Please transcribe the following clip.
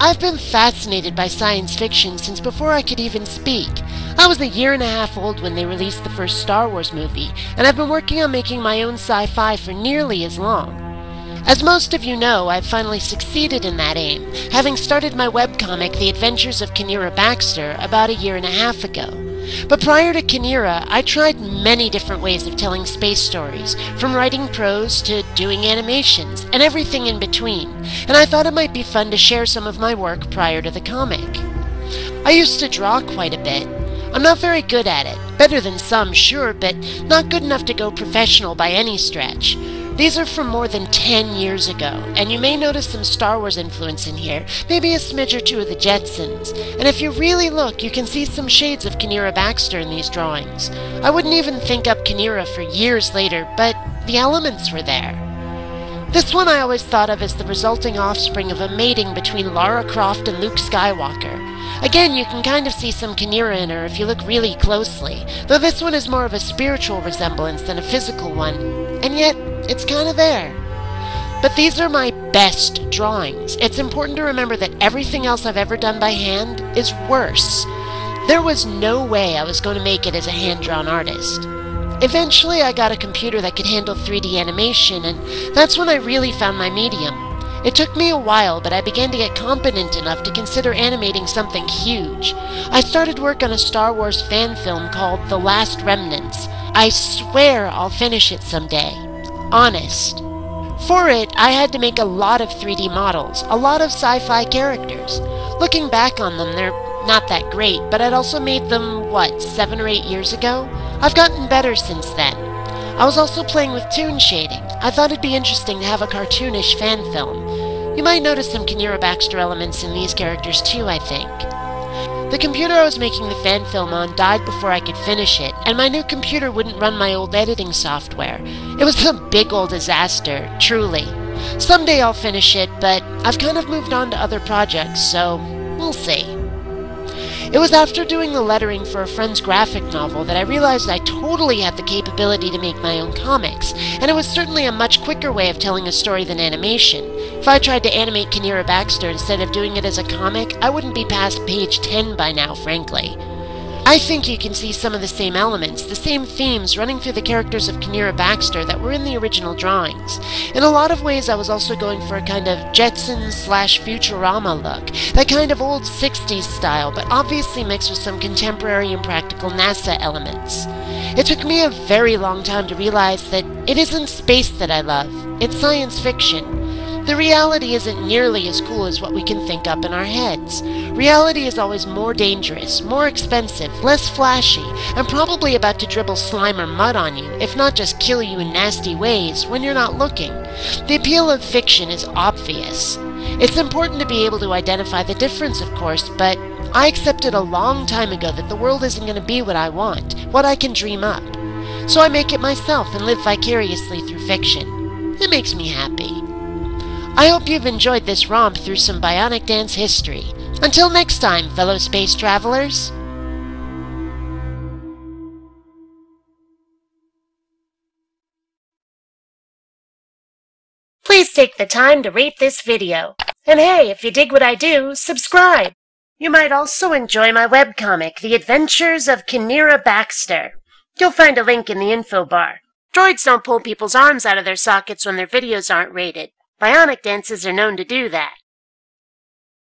I've been fascinated by science fiction since before I could even speak. I was a year and a half old when they released the first Star Wars movie, and I've been working on making my own sci-fi for nearly as long. As most of you know, I've finally succeeded in that aim, having started my webcomic The Adventures of Kynira Baxter about a year and a half ago. But prior to Kynira, I tried many different ways of telling space stories, from writing prose to doing animations, and everything in between, and I thought it might be fun to share some of my work prior to the comic. I used to draw quite a bit. I'm not very good at it. Better than some, sure, but not good enough to go professional by any stretch. These are from more than 10 years ago, and you may notice some Star Wars influence in here, maybe a smidge or two of the Jetsons. And if you really look, you can see some shades of Kynira Baxter in these drawings. I wouldn't even think up Kynira for years later, but the elements were there. This one I always thought of as the resulting offspring of a mating between Lara Croft and Luke Skywalker. Again, you can kind of see some Kynira in her if you look really closely, though this one is more of a spiritual resemblance than a physical one, and yet it's kind of there. But these are my best drawings. It's important to remember that everything else I've ever done by hand is worse. There was no way I was going to make it as a hand-drawn artist. Eventually, I got a computer that could handle 3D animation, and that's when I really found my medium. It took me a while, but I began to get competent enough to consider animating something huge. I started work on a Star Wars fan film called The Last Remnants. I swear I'll finish it someday. Honest. For it, I had to make a lot of 3D models, a lot of sci-fi characters. Looking back on them, they're not that great, but I'd also made them, 7 or 8 years ago? I've gotten better since then. I was also playing with toon shading. I thought it'd be interesting to have a cartoonish fan film. You might notice some Kynira Baxter elements in these characters too, I think. The computer I was making the fan film on died before I could finish it, and my new computer wouldn't run my old editing software. It was a big old disaster, truly. Someday I'll finish it, but I've kind of moved on to other projects, so we'll see. It was after doing the lettering for a friend's graphic novel that I realized I totally had the capability to make my own comics, and it was certainly a much quicker way of telling a story than animation. If I tried to animate Kynira Baxter instead of doing it as a comic, I wouldn't be past page 10 by now, frankly. I think you can see some of the same elements, the same themes running through the characters of Kynira Baxter that were in the original drawings. In a lot of ways, I was also going for a kind of Jetsons/Futurama look, that kind of old 60s style, but obviously mixed with some contemporary and practical NASA elements. It took me a very long time to realize that it isn't space that I love, it's science fiction. The reality isn't nearly as cool as what we can think up in our heads. Reality is always more dangerous, more expensive, less flashy, and probably about to dribble slime or mud on you, if not just kill you in nasty ways, when you're not looking. The appeal of fiction is obvious. It's important to be able to identify the difference, of course, but I accepted a long time ago that the world isn't going to be what I want, what I can dream up. So I make it myself and live vicariously through fiction. It makes me happy. I hope you've enjoyed this romp through some BionicDance history. Until next time, fellow space travelers. Please take the time to rate this video. And hey, if you dig what I do, subscribe. You might also enjoy my webcomic, The Adventures of Kynira Baxter. You'll find a link in the info bar. Droids don't pull people's arms out of their sockets when their videos aren't rated. Bionic dances are known to do that.